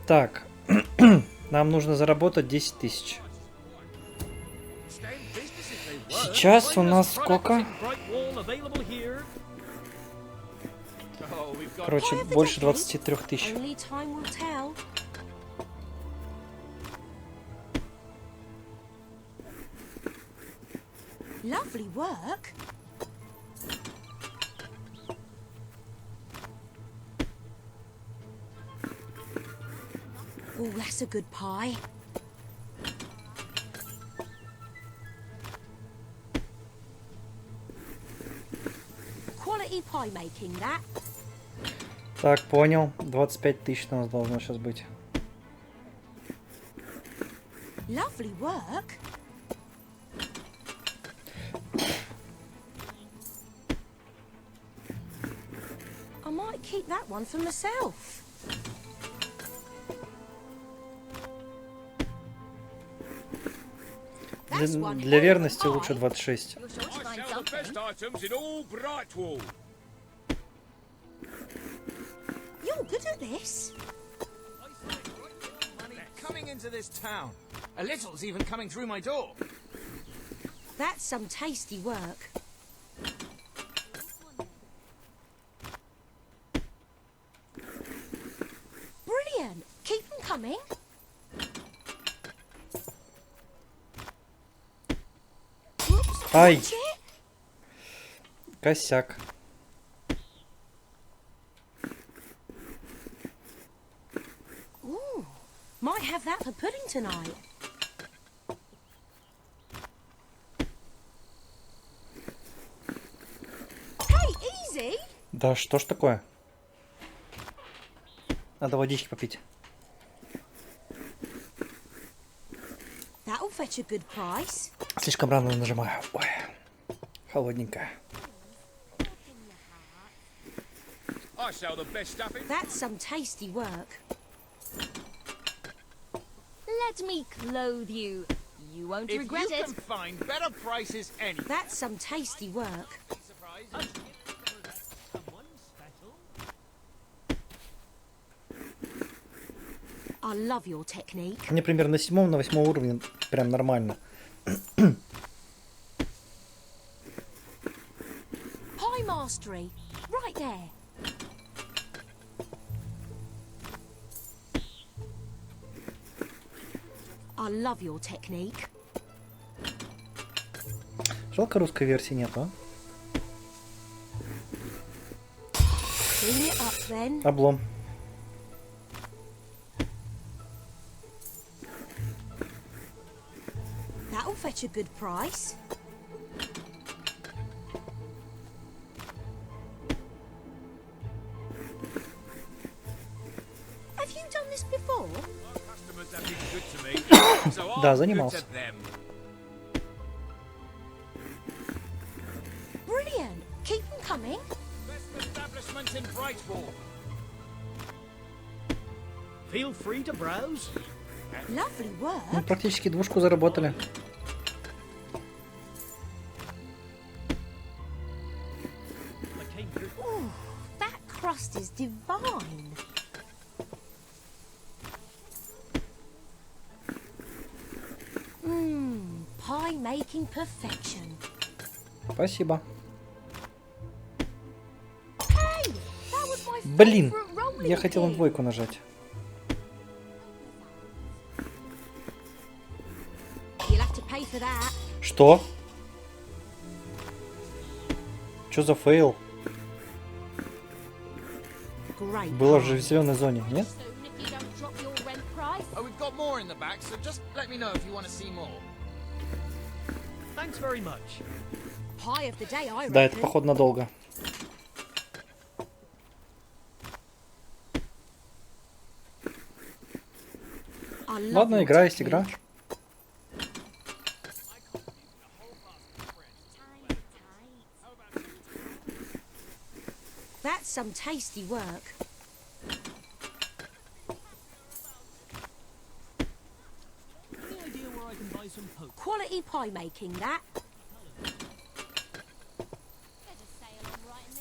Так. Нам нужно заработать 10 тысяч. Сейчас у нас сколько? Короче, больше 23 тысяч. Lovely work. Oh, that's a good pie. Quality pie making, that. Так, понял. 25 тысяч у нас должно сейчас быть. Lovely work. I might keep that one for myself. Для верности лучше 26. You're good at this. Coming into this town. A little's even coming through my door. That's some tasty work. Brilliant. Keep them coming. Whoops, Ай. watch it. Косяк. Ooh, might have that for pudding tonight. Hey, easy. Да что ж такое? Надо водички попить. That'll fetch a good price. Слишком рано нажимаю. Ой, холодненькая. That's some tasty work. Let me clothe you. You won't If regret you it. can find better prices anywhere. That's some tasty work. I love your technique. Мне примерно на 7-м, на 8-м уровне прям нормально. Pie mastery. Right there. I love your technique. Жалко, русской версии нету, а? Clean it up then. Облом. That'll fetch a good price. Have you done this before? Да, занимался. Brilliant. Keep them coming. Feel free to browse. Lovely work. Мы практически двушку заработали. Ooh, that crust is divine. Pie making perfection. Спасибо. Hey, that was my Блин, favorite rolling я хотел на pin. двойку нажать. You'll have to pay for that. Что? Что за фейл? Great. Было же в зеленой зоне, нет? Soon if you don't drop your rent price. Oh, we've got more in the back, so just let me know if you want to see more. Thanks very much. Pie of the day, I Да, это reckon. походу надолго. I love Ладно, your игра есть technique. игра. That's some tasty work. Any idea where I can buy some poke? Quality pie making, that.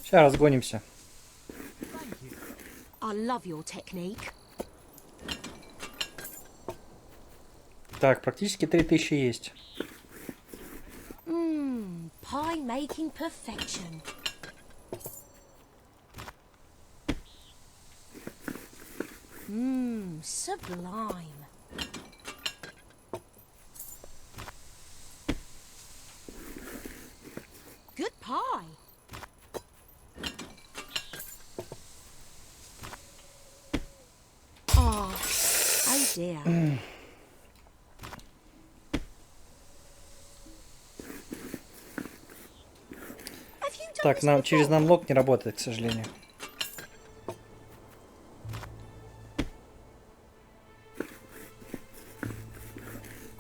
Сейчас разгонимся. Thank you. I love your technique. Так, практически 3000 есть. Pie making perfection. Sublime. Good pie. Oh dear. Так, нам через намлок не работает, к сожалению.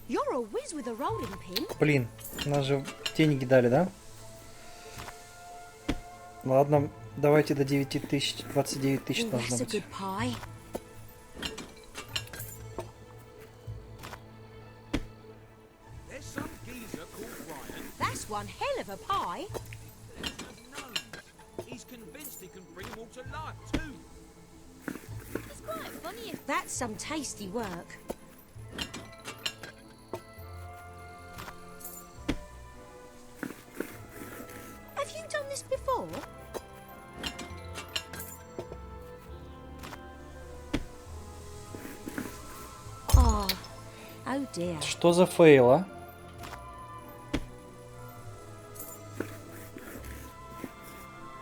You're a whiz with a rolling pin. Блин, нас же деньги дали, да? Ладно, давайте до 9000, 29 тысяч должно That's a быть. good pie. There's some geezer called Ryan. That's one hell of a pie. He's convinced he can bring them all to life too. It's quite funny if That's some tasty work. Have you done this before? Oh dear. Что за фейл, а?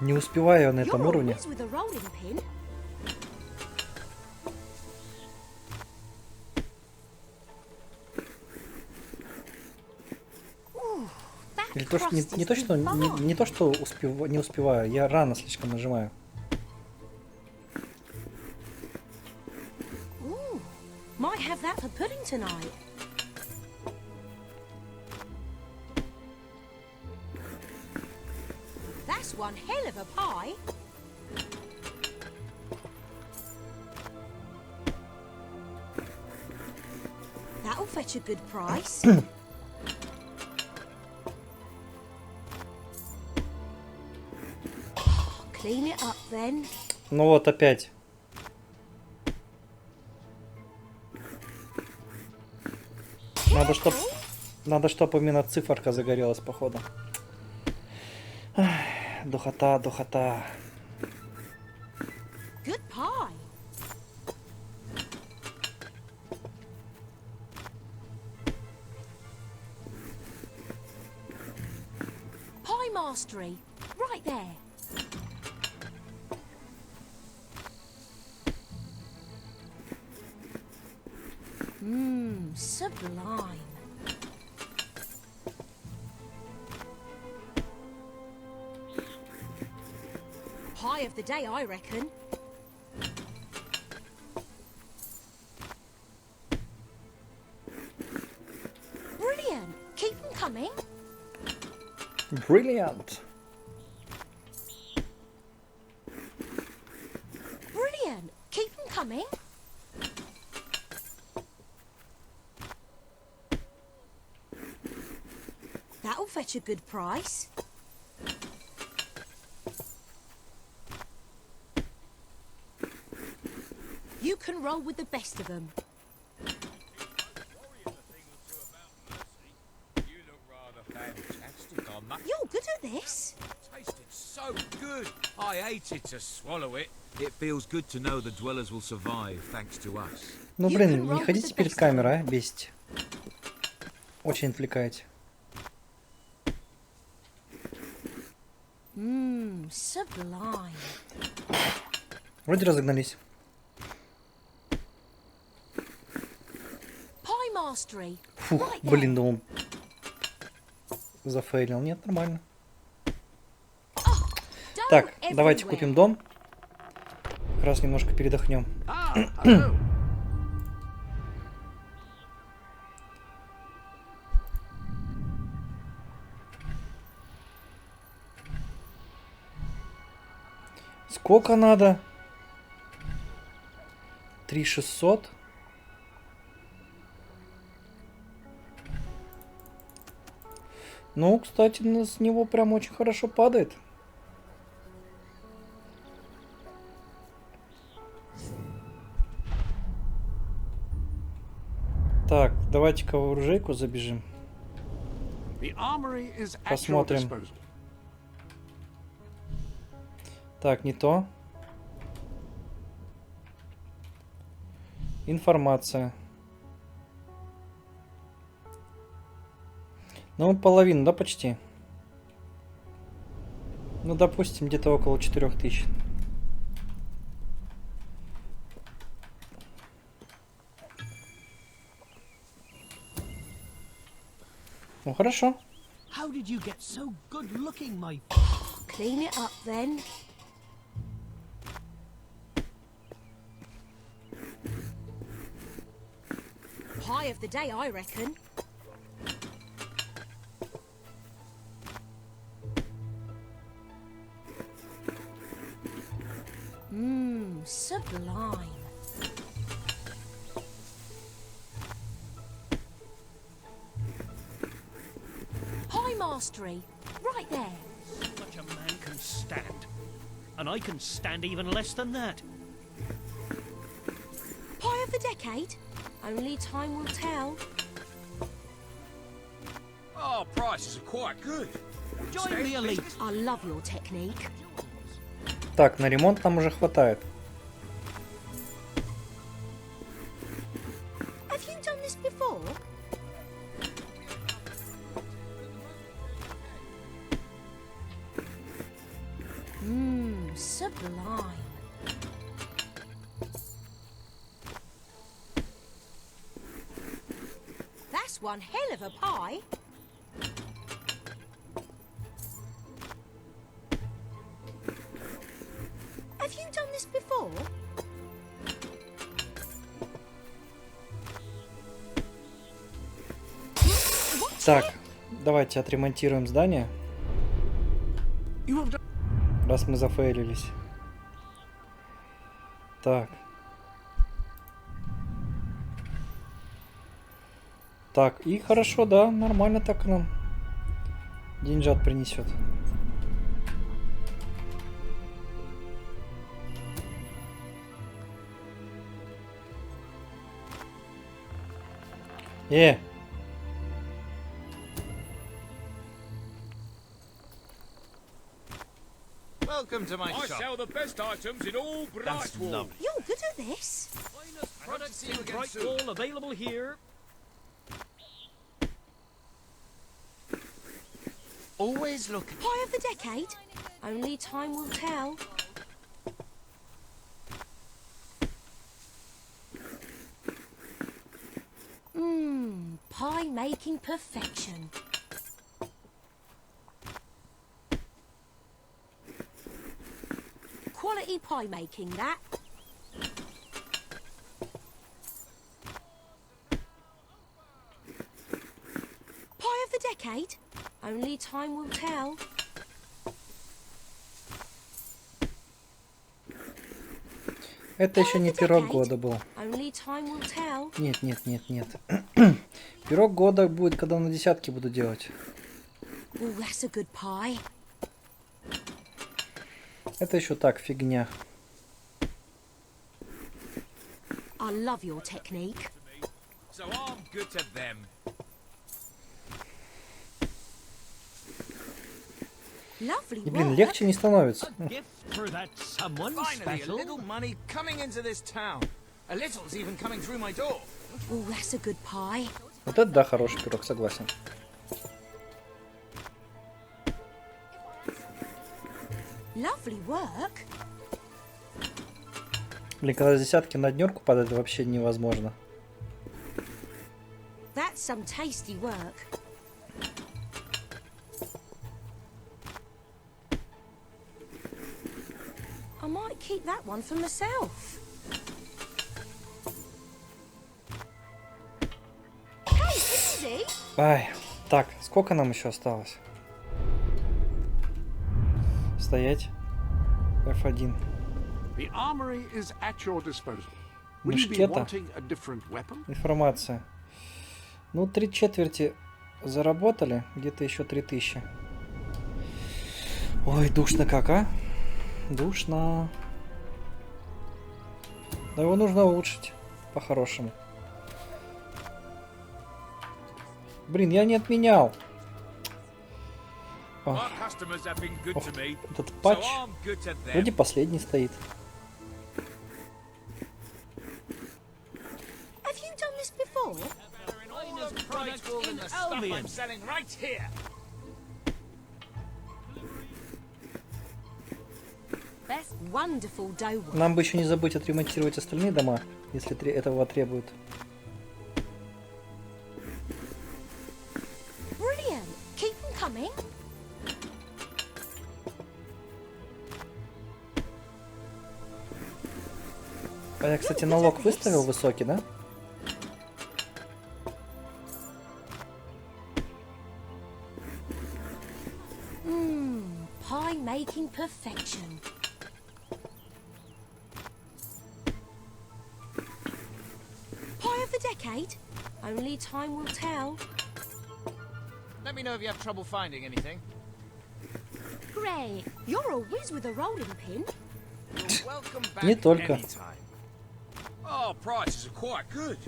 Не успеваю на этом You're a уровне. whiz with a rolling pin. Ooh, that Или то, что crust не is то, что divine. не то, что не успеваю, я рано слишком нажимаю. Ooh, might have that for pudding tonight. That's one hell of a pie. That'll fetch a good price. Clean it up then. Ну вот опять. Надо, чтоб именно циферка загорелась, походу. Ах, духота, духота. Good pie. Pie mastery. Right there. Sublime. Pie of the day, I reckon. Brilliant. Keep them coming. Brilliant. Brilliant. Keep them coming. That'll fetch a good price. You can roll with the best of them. You look rather fantastic, I must. You're good at this. Tasted so good. I hated to swallow it. It feels good to know the dwellers will survive thanks to us. Ну You блин, can не roll with ходите the перед best of камерой, а? Бесите. Очень отвлекаете. Sublime. Вроде разогнались. Pie mastery. Фух, Right there. блин, думал, зафейлил. Нет, нормально. Dough Так, давайте everywhere. купим дом. Как раз немножко передохнем. Ah, hello. Сколько надо? 3600. Ну, кстати, с него прям очень хорошо падает. Так, давайте-ка в оружейку забежим. The armory is at your Посмотрим. disposal. Так, не то. Информация. Ну, половину, да, почти? Ну, допустим, где-то около 4000. Ну, хорошо. How did you get so good looking, my... Clean it up then. Pie of the day, I reckon. Mmm, sublime. Pie mastery, right there. Such a man can stand. And I can stand even less than that. Pie of the decade? Only time will tell. Oh, prices are quite good. Join the elite. I love your technique. Так, на ремонт нам уже хватает. Have you done this before? Mmm, sublime. That's one hell of a pie. Have you done this before? Так, давайте отремонтируем здание, You have done. раз мы зафейлились. Так. Так, и хорошо, да, нормально так нам деньжат принесет. Welcome to my I shop. sell the best items in all That's Brightwall. lovely. You're good at this. Finest products see you in again Brightwall available here. Always looking. Pie of the decade? Only time will tell. Mmm, pie making perfection. Quality pie making, that. Pie of the decade? Only time will tell. Это еще не пирог года был. Only time will tell. Нет, нет, нет, нет. Пирог года будет, когда на десятки буду делать. Oh, that's a good pie. Это еще так, фигня. I love your technique. So I'm good to them. Lovely И, блин, work. легче не становится. A gift for that someone Finally, a special. little money coming into this town. A little's even coming through my door. Oh, that's a good pie. Вот это да, хороший пирог, согласен. Lovely work. Блин, когда с десятки на днерку падает, вообще невозможно. That's some tasty work. I might keep that one for myself. Hey, easy. Ай, так, сколько нам еще осталось? Стоять. F1. The armory is at your disposal. Will you be Мушкета. wanting a different weapon? Информация. Ну, 3/4 заработали. Где-то еще 3000. Ой, душно как, а? Душно. Да его нужно улучшить. По-хорошему. Блин, я не отменял. My customers have been good to me, Этот so патч I'm good to them. вроде последний стоит. Have you done this before? All the price will in the stuff I'm selling right here. Best wonderful dough. Нам бы еще не забыть отремонтировать остальные дома, если этого требуют. Brilliant. Keep them coming. А я, кстати, налог выставил высокий, да? Pie making perfection. Pie of the decade? Only time will tell. Let me know if you have trouble finding anything. Great. You're a whiz with a rolling pin. You're welcome back Не только. anytime. Oh, prices are quite good.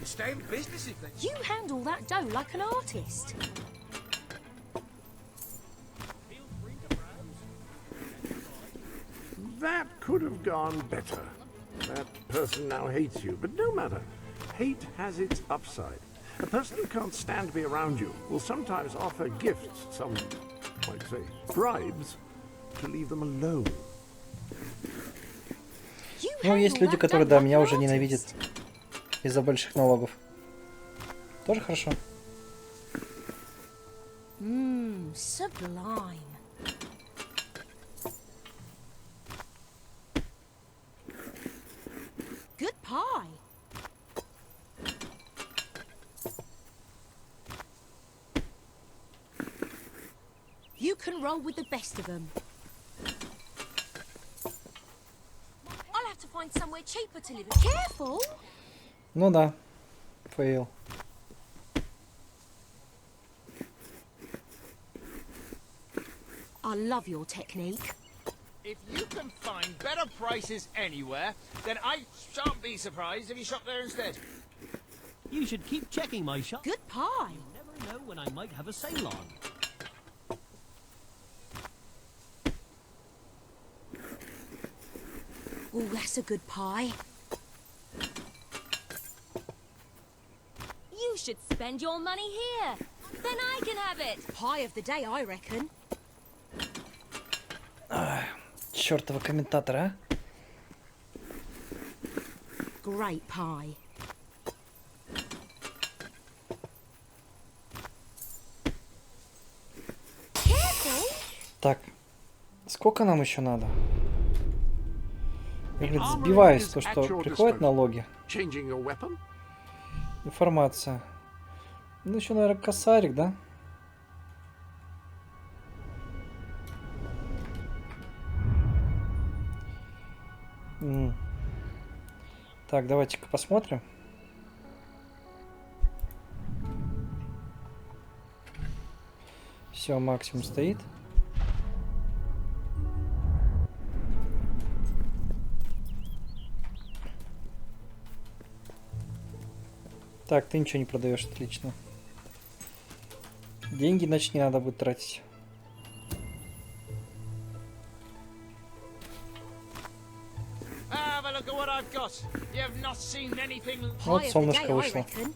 Stay in business if they... You handle that dough like an artist. That could have gone better. That person now hates you, but no matter. Hate has its upside. A person who can't stand to be around you will sometimes offer gifts, some might say bribes, to leave them alone. You Ну, есть handle люди, that которые, dough да, like меня an уже ненавидят artist. из-за больших налогов. Тоже хорошо. Sublime. Good pie. You can roll with the best of them. I'll have to find somewhere cheaper to live in. Careful! Ну да. Фейл. I love your technique. If you can find better prices anywhere, then I shan't be surprised if you shop there instead. You should keep checking my shop. Good pie. Never know when I might have a sale on. Oh, that's a good pie. You should spend your money here. Then I can have it. Pie of the day, I reckon. Чёртова комментатора, а? Great pie. Careful! Так. Сколько нам еще надо? Я, блин, сбиваюсь, то, что приходят налоги. Changing your weapon? Информация. Ну, еще, наверное, косарик, да? Так, давайте-ка посмотрим. Все, максимум стоит. Так, ты ничего не продаешь, отлично. Деньги, значит, не надо будет тратить. Have a look at what I've got. You've not seen anything. Вот Pie of the day, солнышко I вышло. reckon.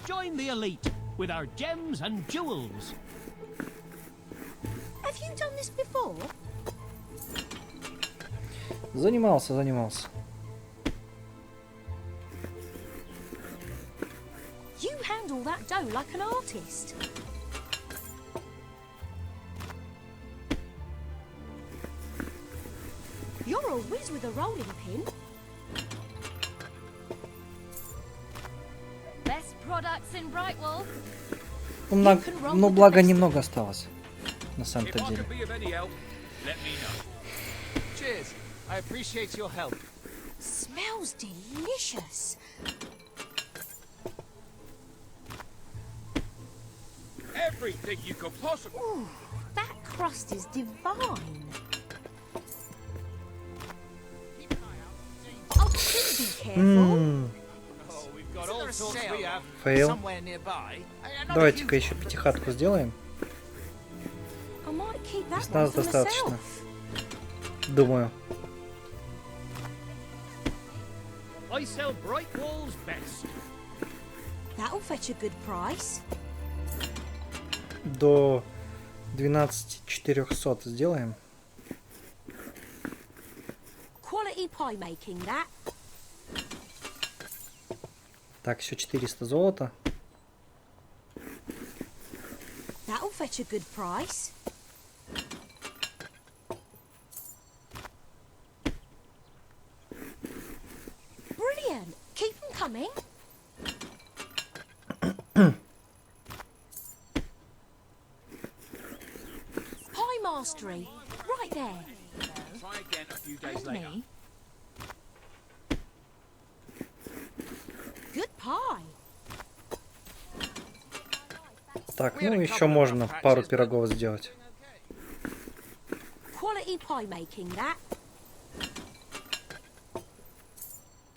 Join the elite with our gems and jewels. Have you done this before? Занимался, занимался. You handle that dough like an artist. You're a whiz with a rolling pin. Best products in Brightwell. Ну, благо немного осталось. На If самом-то I деле. can be of any help, let me know. Cheers. I appreciate your help. Smells delicious. Everything you could possibly... Ooh, that crust is divine. Oh, please be careful. Oh, we've got all sorts we have Фейл. somewhere nearby. Not a Давайте-ка huge еще пятихатку сделаем. I might keep that С one нас for достаточно. myself. Думаю. I sell bright walls best. That'll fetch a good price. До 12400 сделаем. Quality pie making, that. Так, еще 400 золота. That'll fetch a good price. Brilliant. Keep them coming. Pie mastery. Right there. Try again a few days later. Me? Good pie. Так, ну еще можно пару пирогов сделать. Quality pie making, that.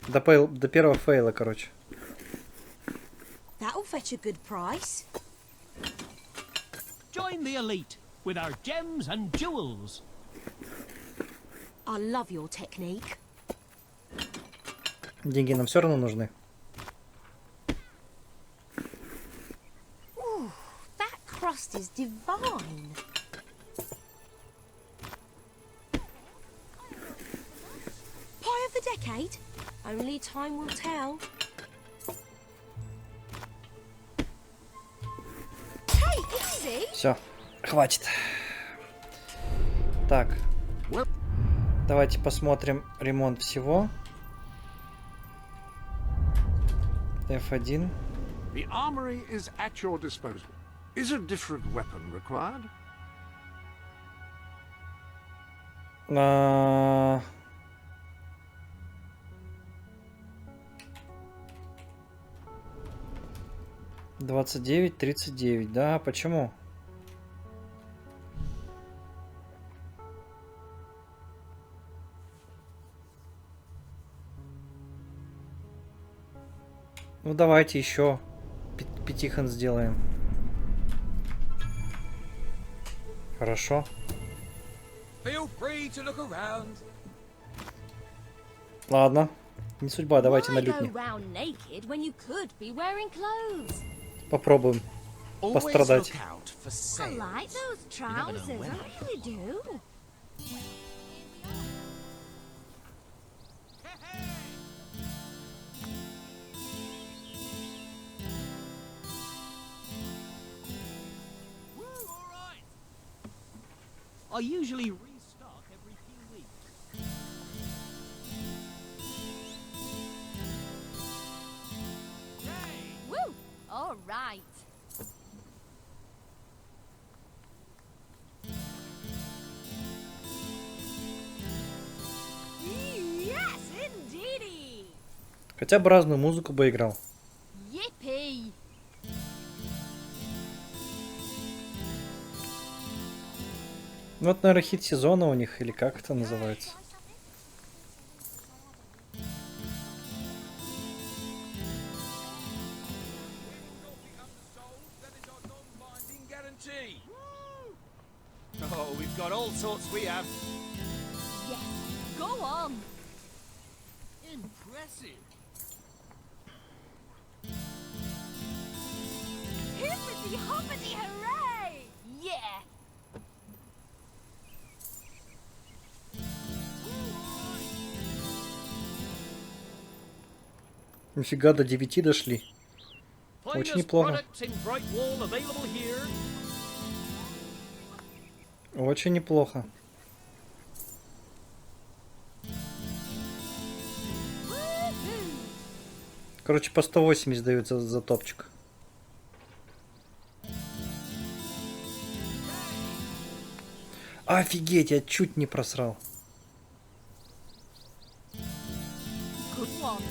До первого фейла, короче. That'll fetch a good price. Join the elite with our gems and jewels. I love your technique. Деньги нам все равно нужны. Ooh, that crust is divine. Pie of the decade? Only time will tell. Hey, easy! Все, хватит. Так. Давайте посмотрим ремонт всего. F1. The armory is at your disposal. Is a different weapon required? А... 29, 39, да, почему? Ну давайте еще пятихан сделаем. Хорошо. Feel free to look around. Ладно. Не судьба, давайте на Why go лютне. round naked when you could be wearing clothes? Попробуем Always пострадать. look out for I sales. like those trousers. I really do. I usually restock every few weeks. Woo! All right. Yes, indeedy. Хотя бы разную музыку бы играл. Yippee! Ну это, наверное, хит сезона у них, или как это называется. Oh, we've got all sorts we have. Yes, go on. Impressive. Hippity hoppity hooray! Yeah. Нифига, до 9 дошли. Очень Finest неплохо. products in bright wall available here. Очень неплохо. Woohoo! Короче, по 180 дают за топчик. Офигеть, я чуть не просрал. Good one.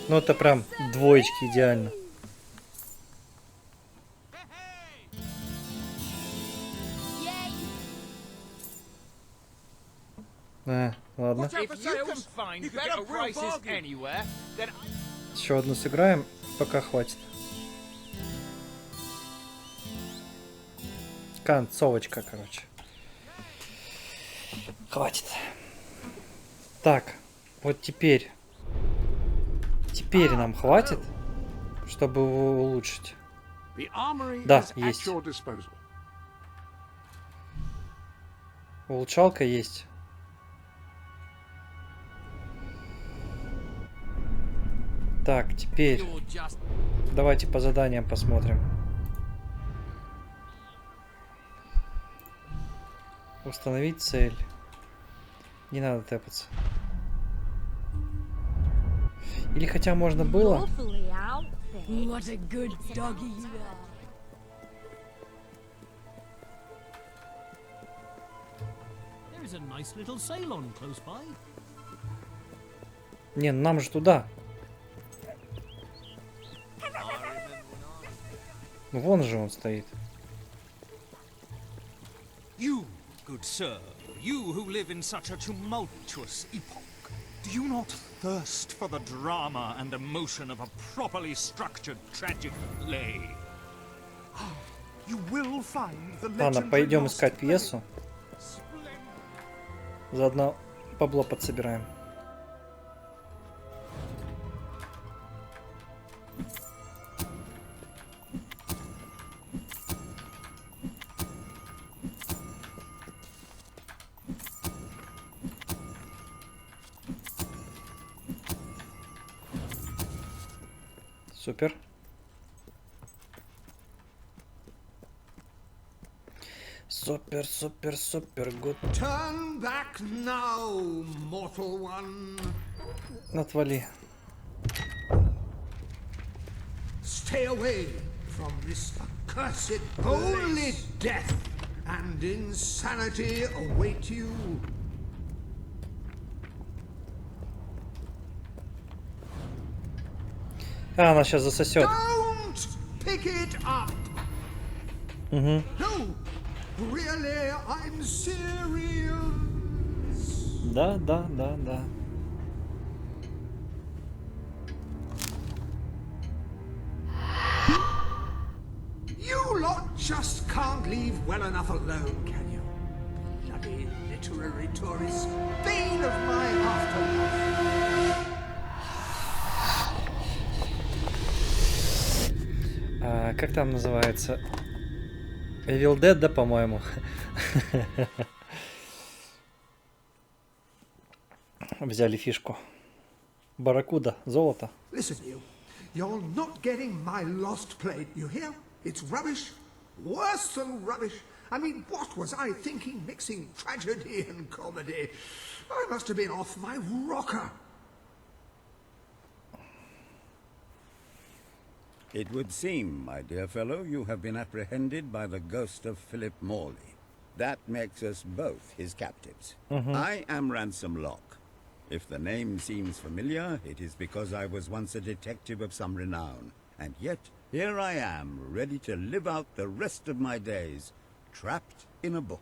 Ну это прям двоечки идеально. Yay! Ладно. Watch out for If you can sales. find You could better get a real prices bargain. anywhere, then Еще одну сыграем, пока хватит. Концовочка, короче. Хватит. Так, вот теперь. Теперь нам хватит, чтобы его улучшить. The armory Да, is at есть. your disposal. Улучшалка есть. Так, теперь давайте по заданиям посмотрим. Установить цель. Не надо тэпаться. Или хотя можно было. Awfully outfit. What a good doggy you are. There is a nice little Ceylon close by. Не, ну нам же туда. Ну, вон же он стоит. You, good sir, you who live in such a tumultuous epoch, do you not thirst for the drama and emotion of a properly structured tragic play? You will find the Ладно, legendary пойдем lost искать play. пьесу. Заодно бабло подсобираем. Супер. Супер, супер, супер, гуд. Turn back now, mortal one. Отвали. Stay away from this accursed only death and insanity await you. А, она сейчас засосет. Don't pick it up. Угу. No, really, I'm serious. Да, да, да, да. You lot just can't leave well enough alone, can you? Bloody literary tourists, bane of my afterlife. Как там называется? Evil Dead, да, по-моему? Взяли фишку. Барракуда, золото. Listen, you're not getting my lost plate, you hear? It's rubbish, worse than rubbish. I mean, what was I thinking mixing tragedy and comedy? I must have been off my rocker. It would seem, my dear fellow, you have been apprehended by the ghost of Philip Morley. That makes us both his captives. I am Ransom Locke. If the name seems familiar, it is because I was once a detective of some renown. And yet, here I am, ready to live out the rest of my days, trapped in a book.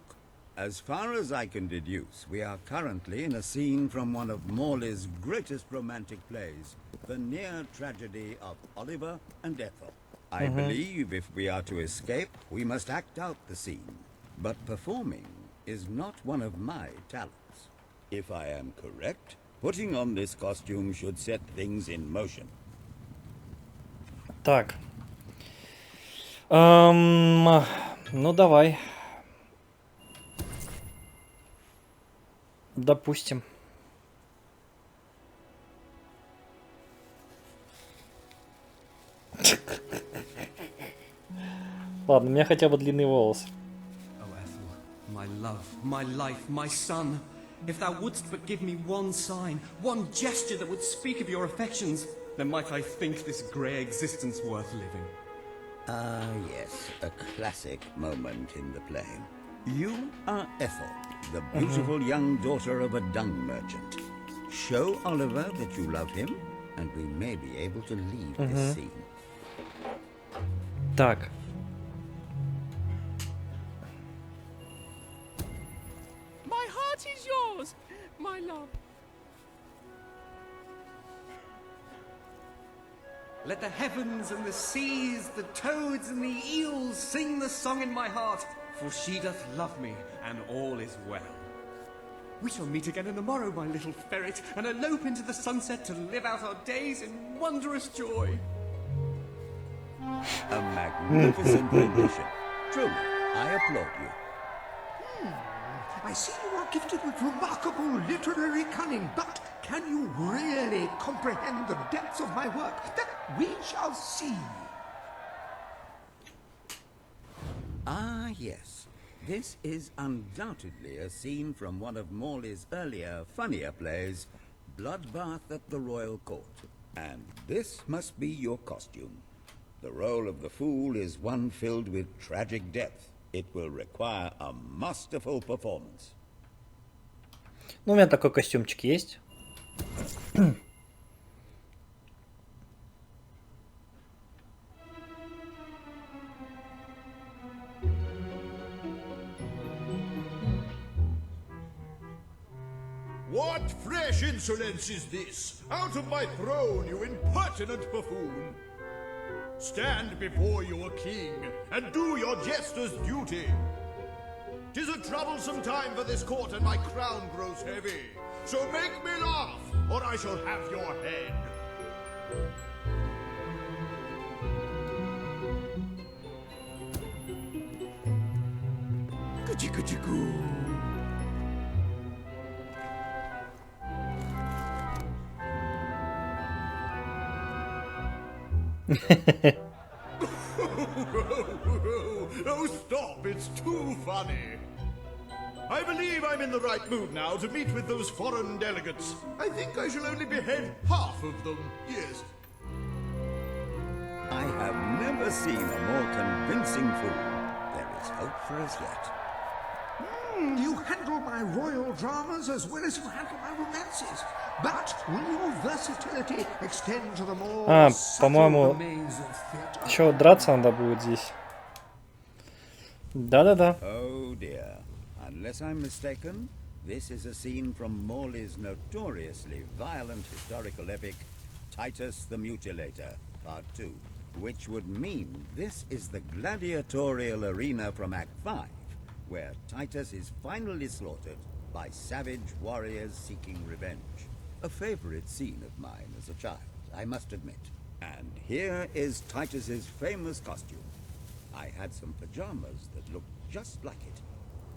As far as I can deduce, we are currently in a scene from one of Morley's greatest romantic plays, the near tragedy of Oliver and Ethel. I believe if we are to escape, we must act out the scene. But performing is not one of my talents. If I am correct, putting on this costume should set things in motion. Так. Ну, давай. Допустим. Ладно, у меня хотя бы длинные волосы. Oh, Ethel, my love, my life, my son. If thou wouldst but give me one sign, one gesture that would speak of your affections, then might I think this grey existence worth living. Ah, yes, a classic moment in the play. You are Ethel, the beautiful young daughter of a dung merchant. Show Oliver that you love him, and we may be able to leave this scene. Так. My heart is yours, my love. Let the heavens and the seas, the toads and the eels sing the song in my heart, for she doth love me, and all is well. We shall meet again in the morrow, my little ferret, and elope into the sunset to live out our days in wondrous joy. A magnificent rendition. Truly, I applaud you. I see you are gifted with remarkable literary cunning, but can you really comprehend the depths of my work? That we shall see. Ah, yes. This is undoubtedly a scene from one of Morley's earlier, funnier plays, Bloodbath at the Royal Court. And this must be your costume. The role of the fool is one filled with tragic depth. It will require a masterful performance. Ну, у меня такой костюмчик есть. What fresh insolence is this? Out of my throne, you impertinent buffoon! Stand before your king, and do your jester's duty. 'Tis a troublesome time for this court, and my crown grows heavy. So make me laugh, or I shall have your head. Kuchi-kuchi-goo. Oh, stop, it's too funny. I believe I'm in the right mood now to meet with those foreign delegates. I think I shall only behead half of them, yes. I have never seen a more convincing fool. There is hope for us yet. You handle my royal dramas as well as you handle my romances. But will your versatility extend to the more по-моему, еще драться надо будет здесь. Да-да-да. Oh dear. Unless I'm mistaken, this is a scene from Morley's notoriously violent historical epic, Titus the Mutilator, Part 2, which would mean this is the gladiatorial arena from Act 5, where Titus is finally slaughtered by savage warriors seeking revenge. A favorite scene of mine as a child, I must admit. And here is Titus's famous costume. I had some pajamas that looked just like it.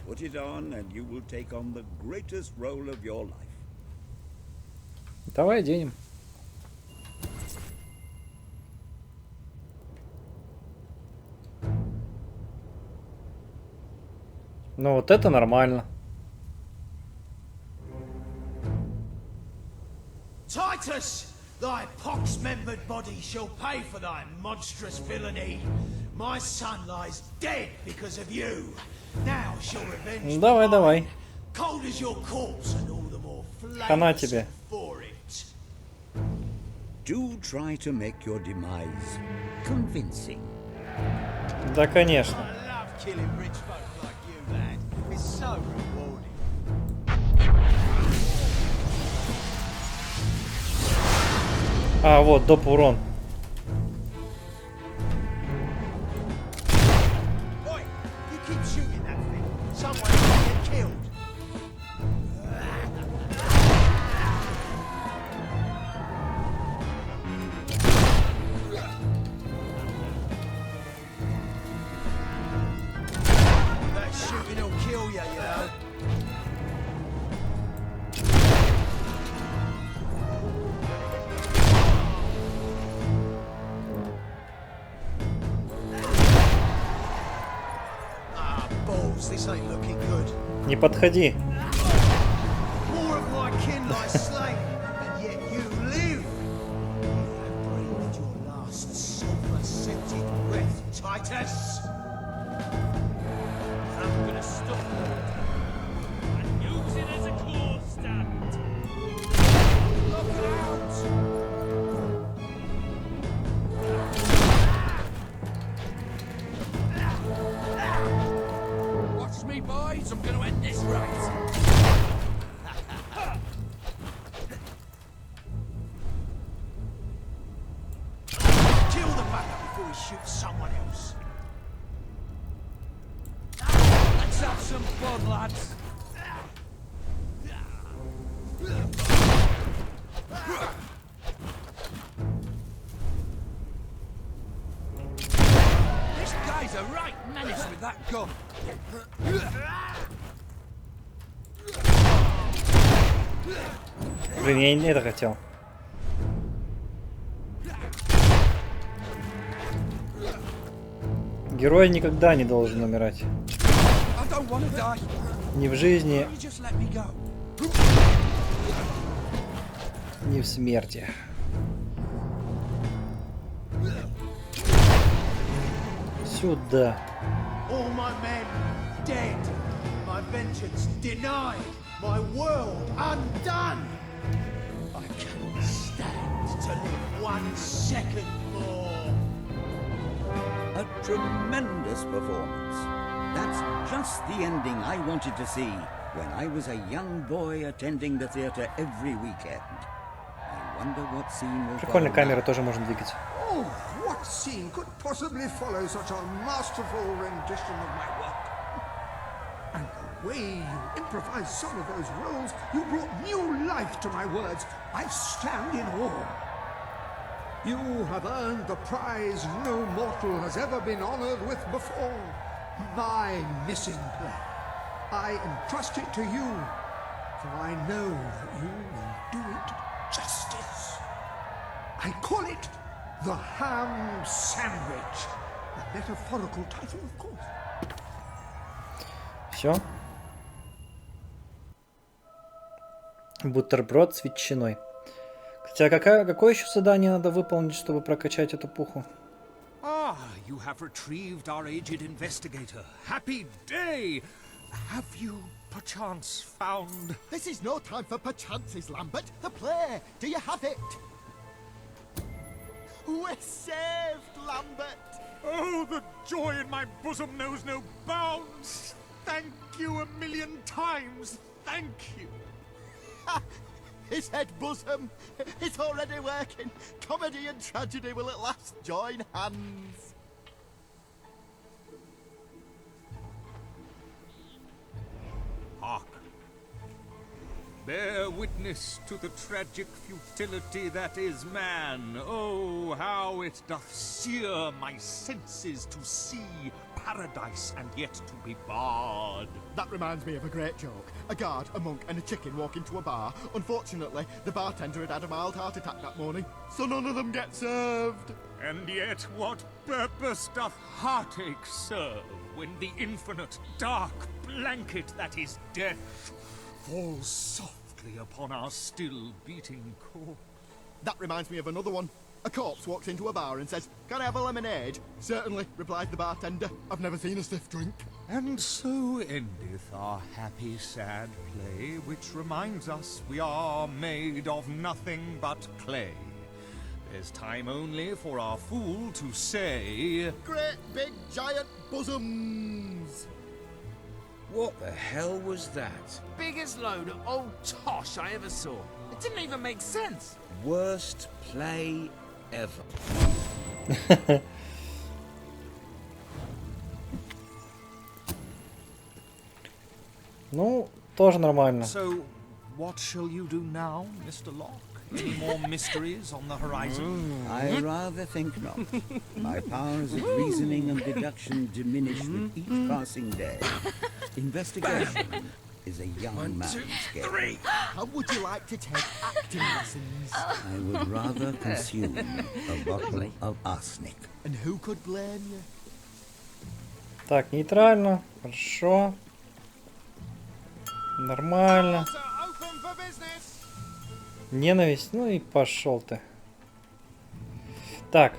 Put it on and you will take on the greatest role of your life. Давай оденем. Ну вот это нормально. Titus, thy pox-membered body shall pay for thy monstrous villainy. My son lies dead because of you. Now shall revenge Давай, be давай. mine. Cold as your corpse and all the more Хана тебе. flavoursome for it. Do try to make your demise convincing. Да, конечно. I love killing rich folk like you, lad. It's so rewarding. А, вот, доп урон. Oi, you keep shooting that thing. Someone will get killed. That shooting will kill you, you know. Ah, balls, this ain't looking good. Не подходи. More of my kin lie slain, and yet you live. You have breathed your last sulphur-scented breath, Titus. I'm gonna stop and use it as a claw stand. Look out! Watch me, boys. I'm going to end this race. before he shoots someone else. Let's have some fun, lads. This guy's a right menace with that gun. Блин, я не это хотел. Герой никогда не должен умирать. I don't want to die. Ни в жизни, You just let me go. ни в смерти. Сюда. All my men dead. My vengeance denied. My world undone. I cannot stand to live 1 second more. A tremendous performance. That's just the ending I wanted to see when I was a young boy attending the theater every weekend. I wonder what scene will Прикольно, follow камера now. тоже можно двигать. Oh, what scene could possibly follow such a masterful rendition of my work? And the way you improvised some of those roles, you brought new life to my words. I stand in awe. You have earned the prize no mortal has ever been honored with before. My missing play. I entrust it to you, for I know that you will do it justice. I call it the Ham Sandwich. A metaphorical title, of course. Все. Бутерброд с ветчиной. Хотя какое еще задание надо выполнить, чтобы прокачать эту пуху? Ah, you have retrieved our aged investigator. Happy day! Have you perchance found... This is no time for perchances, Lambert. The play. Do you have it? We're saved, Lambert. Oh, the joy in my bosom knows no bounds. Thank you 1,000,000 times. Thank you. His head bosom. It's already working. Comedy and tragedy will at last join hands. Hark. Bear witness to the tragic futility that is man. Oh, how it doth sear my senses to see paradise and yet to be barred. That reminds me of a great joke. A guard, a monk, and a chicken walk into a bar. Unfortunately, the bartender had a mild heart attack that morning, so none of them get served. And yet what purpose doth heartache serve when the infinite dark blanket that is death falls softly upon our still beating core? That reminds me of another one. A corpse walks into a bar and says, "Can I have a lemonade?" "Certainly," replies the bartender. "I've never seen a stiff drink." And so endeth our happy sad play, which reminds us we are made of nothing but clay. There's time only for our fool to say, "Great big giant bosoms." What the hell was that? Biggest load of old tosh I ever saw. It didn't even make sense. Worst play ever. Ну, тоже нормально. So, what shall you do now, Mr. Locke? Any more mysteries on the horizon? I rather think not. My powers of reasoning and deduction diminish with each passing day. Investigation is a young man's game. How would you like to take acting lessons? I would rather consume a bottle of arsenic. And who could blame you? Так, нейтрально. Хорошо. Нормально. Ненависть. Ну и пошел ты. Так.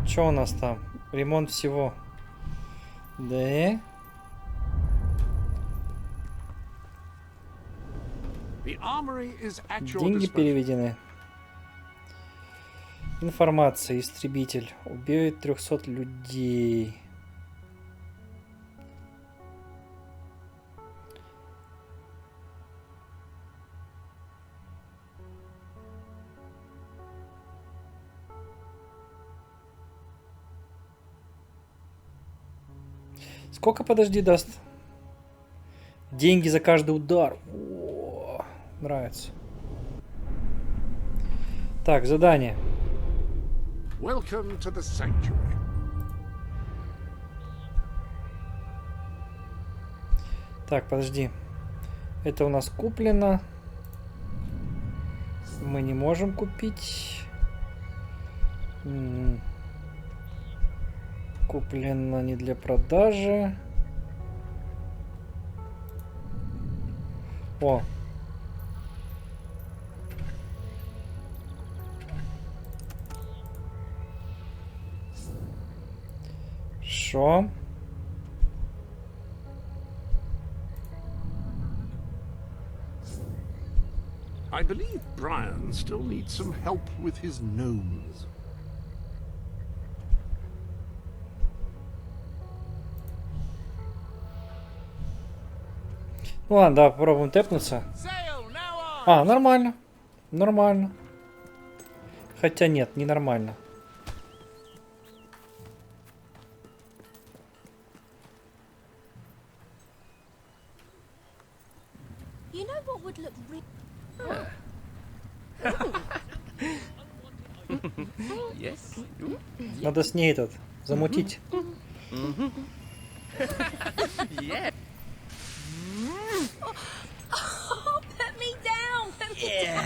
Что у нас там? Ремонт всего. Да. Деньги переведены. Информация. Истребитель. Убьет 300 людей. Сколько, подожди, даст? Деньги за каждый удар. О, нравится. Так, задание. Welcome to the sanctuary. Так, подожди. Это у нас куплено. Мы не можем купить. Куплено не для продажи. О. Шо? I believe Brian still needs some help with his gnomes. Ну ладно, да, попробуем тэпнуться. А, нормально. Нормально. Хотя нет, не нормально. You know what would look really... Yes. Надо с ней этот замутить. Yeah. Oh, put me down! Put me down!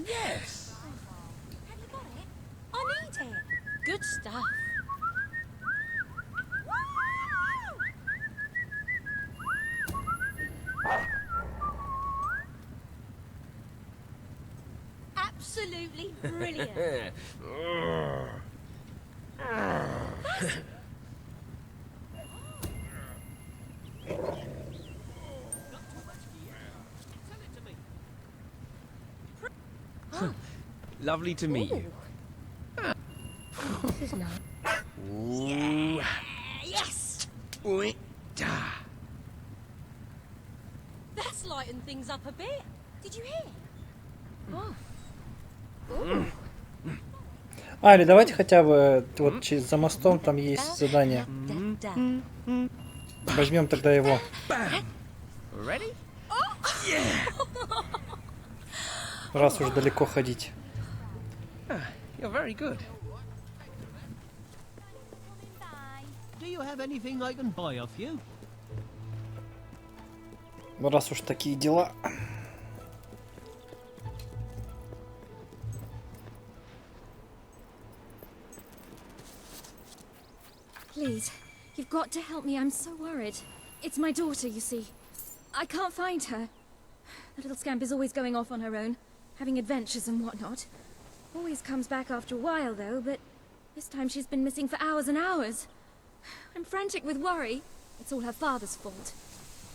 Yes. Have you got it? I need it. Good stuff. Absolutely brilliant. Lovely to meet you. This is nice. Ooh. Yes! Oi. Da. That's lightened things up a bit. Did you hear? Oh. А, или давайте хотя бы вот за мостом там есть задание. Возьмем тогда его. Ready? Раз уж далеко ходить. You're very good. Do you have anything I can buy off you? Раз уж такие дела. Please, you've got to help me. I'm so worried. It's my daughter, you see. I can't find her. The little scamp is always going off on her own, having adventures and whatnot. Always comes back after a while, though, but this time she's been missing for hours and hours. I'm frantic with worry. It's all her father's fault.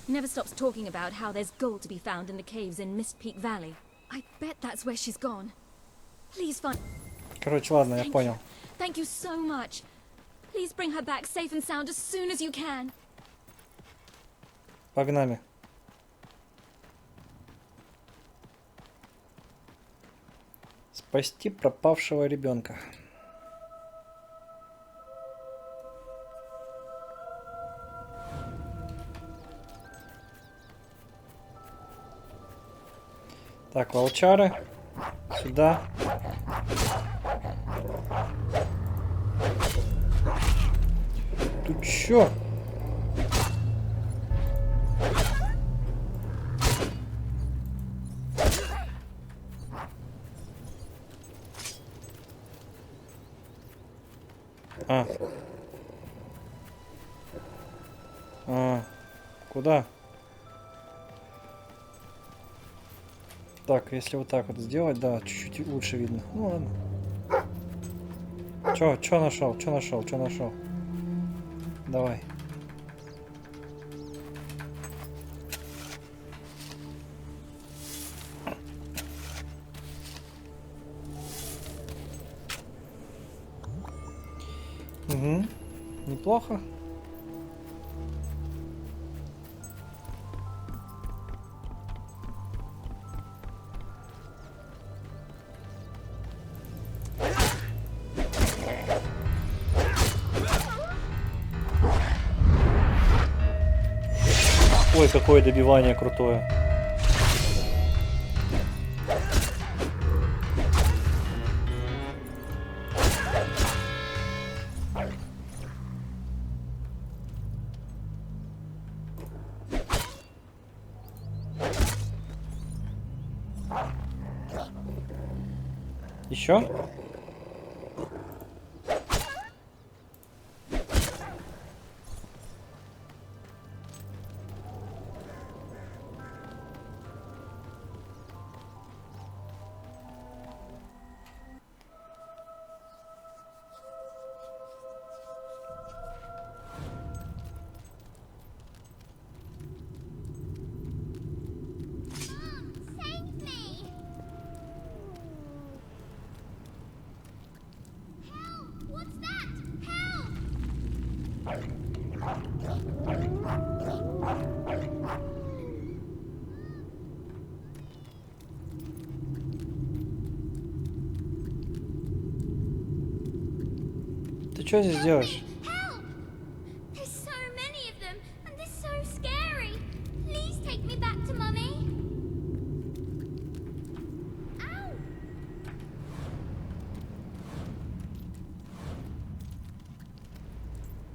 He never stops talking about how there's gold to be found in the caves in Mist Peak Valley. I bet that's where she's gone. Please find... Короче, ладно, я понял. Thank you so much. Please bring her back safe and sound as soon as you can. Погнали. Спасти пропавшего ребенка. Так, волчары. Сюда. Ты чё? Куда? Так, если вот так вот сделать, да, чуть-чуть лучше видно. Ну ладно. Чё нашел? Чё нашел? Чё нашел? Давай. Угу. Неплохо. Ой, какое добивание крутое. Еще? Ты что здесь делаешь? There's so many of them, and they're so scary. Please take me back to Mummy. Ow!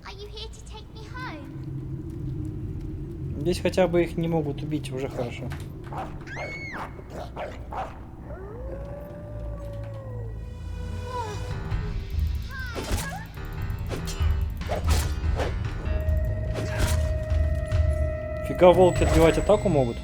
Are you here to take me home? Здесь хотя бы их не могут убить, уже хорошо. Фига волки отбивать атаку могут?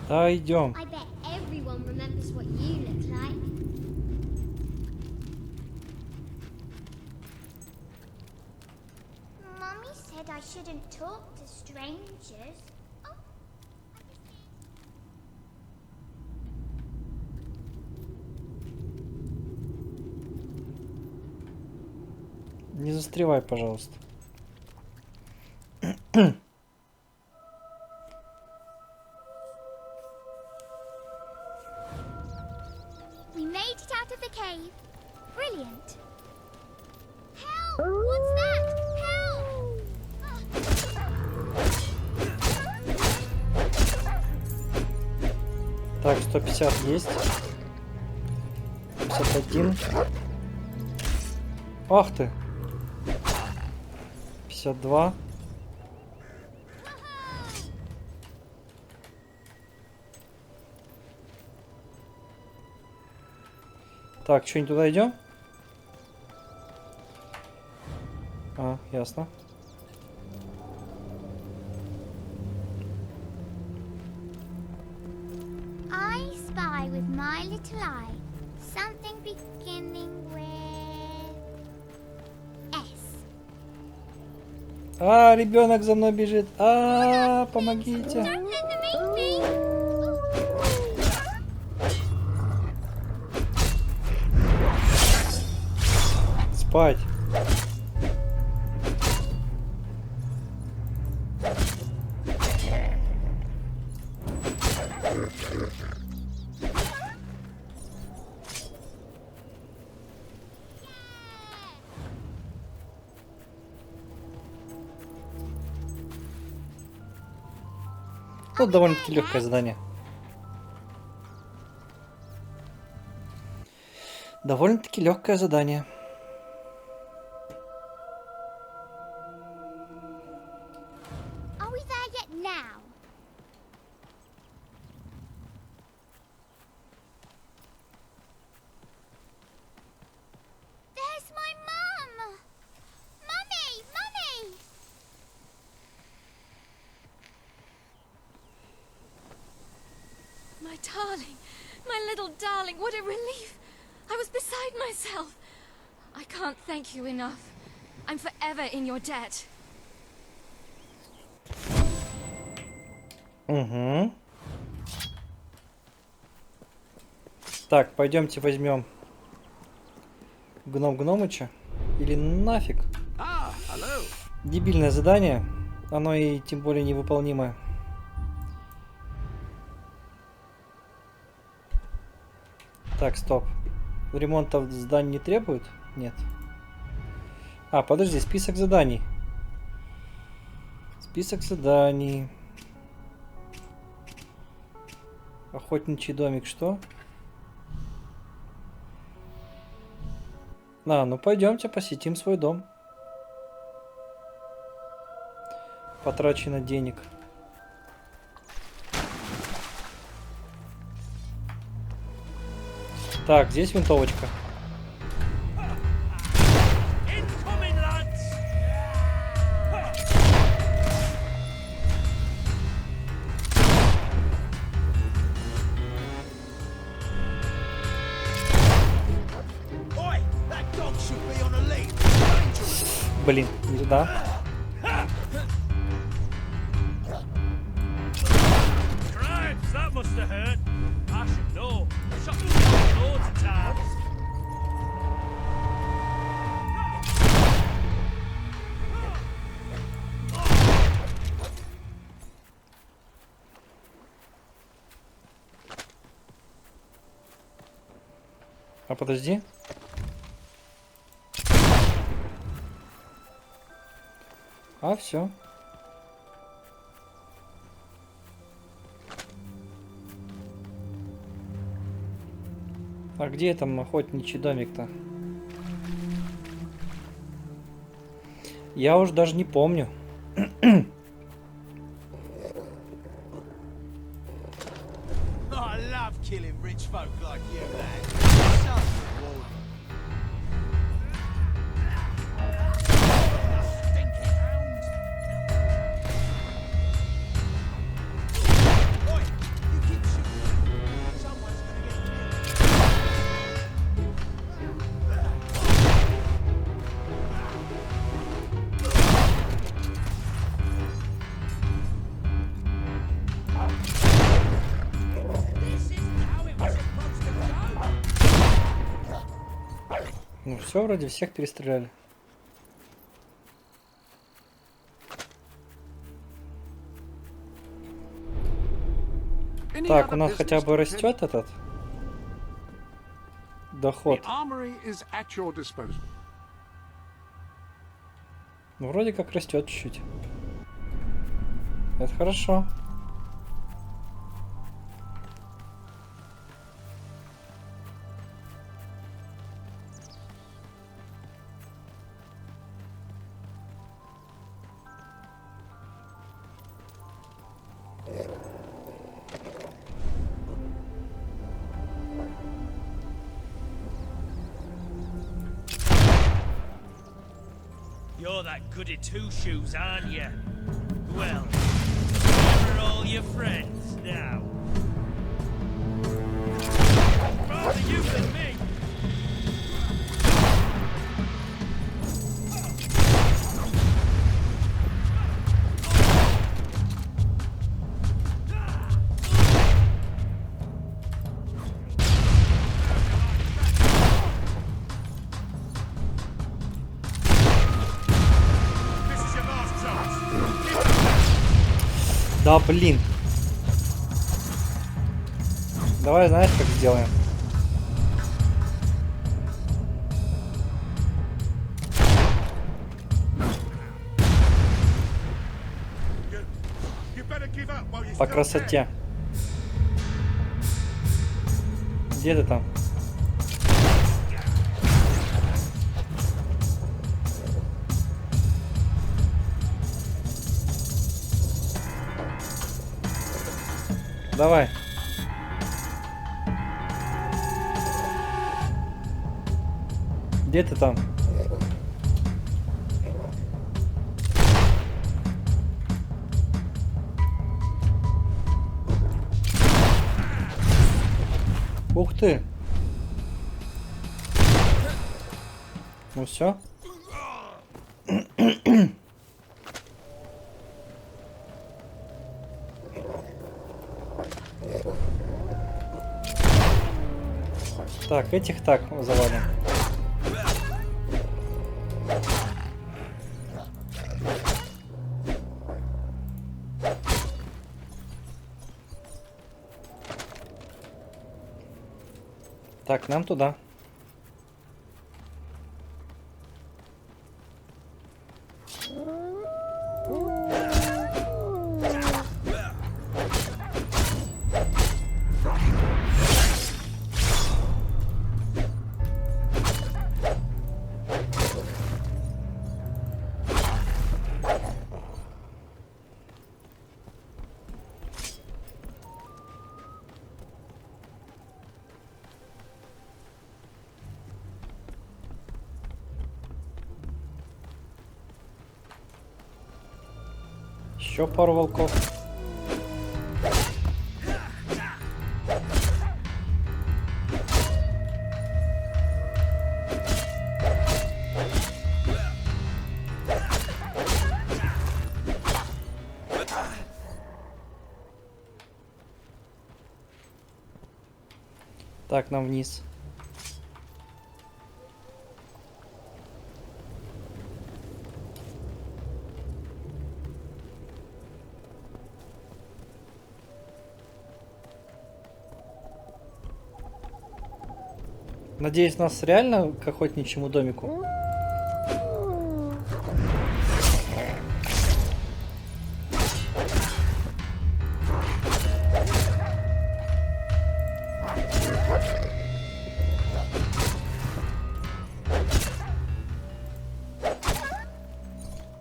Да, идем. I bet everyone remembers what you look like. Mummy said I shouldn't talk to strangers. Oh, Не застревай, пожалуйста. we made it out of the cave. Brilliant. Help! What's that? Help! Так, 150 есть. 51. Ах ты. 52. Так, что, не туда идем? А, ясно. I spy with my little eye something beginning with S. А, ребенок за мной бежит. А, помогите. Don't let them eat me. Спать. Ну, довольно-таки легкое задание. Довольно-таки легкое задание. Are we there yet now? There's my mum! Mummy! Mummy! my darling. My little darling, what a relief. I was beside myself. I can't thank you enough. I'm forever in your debt. Угу. Так, пойдемте возьмем гном-гномыча. Или нафиг. Дебильное задание. Оно и тем более невыполнимое. Так, стоп. Ремонта зданий не требует? Нет. А, подожди, список заданий. Список заданий. Охотничий домик, что? А, ну пойдемте посетим свой дом. Потрачено денег. Так, здесь винтовочка. Блин, да. А подожди. А, все. А где там охотничий домик-то? Я уж даже не помню. Ну все, вроде всех перестреляли. Так, у нас хотя бы растет этот доход. Ну, вроде как растет чуть-чуть. Это хорошо. You're that goody two-shoes, aren't you? Well, where are all your friends now? Rather you than me! Да блин. Давай, знаешь, как сделаем? По красоте. Где ты там? Давай. Где ты там? Ух ты. Ну все. Так, этих так завалим. Так, нам туда. Еще пару волков. Так, нам вниз. Надеюсь, нас реально к охотничьему домику.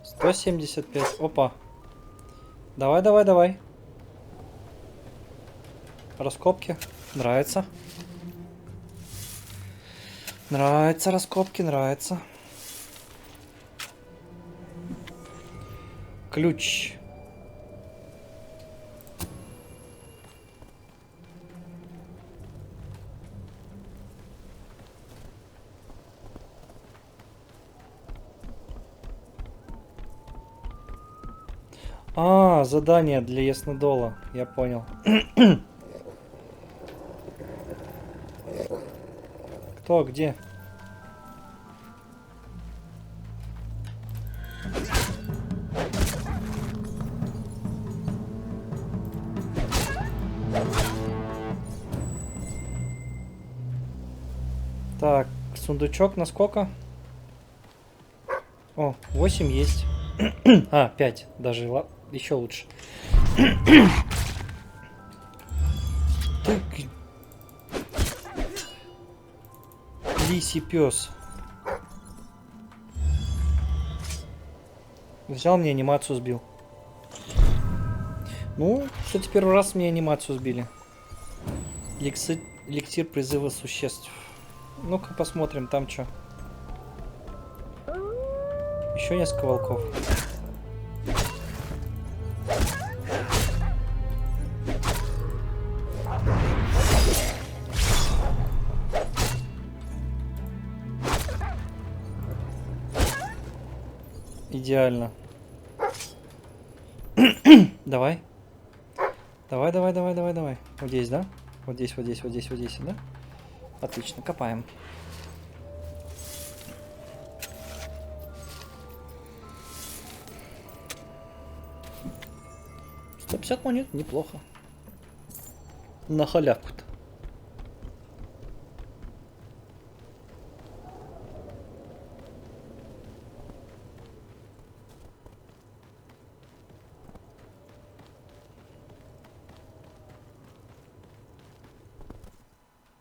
Сто 75. Опа. Давай, давай, давай. Раскопки. Нравится. Нравится раскопки, нравится. Ключ. А, задание для Яснодола. Я понял. Кто, где? Так, сундучок на сколько? О, 8 есть. А, 5. Даже еще лучше. Ты... Лисий пес. Взял, мне анимацию сбил. Ну, кстати, первый раз мне анимацию сбили. Эликсир призыва существ. Ну-ка посмотрим, там что. Еще несколько волков. Идеально. Давай. Давай, давай, давай, давай, давай. Вот здесь, да? Вот здесь, вот здесь, вот здесь, вот здесь, да? Отлично, копаем. $150 монет, неплохо. На халявку-то.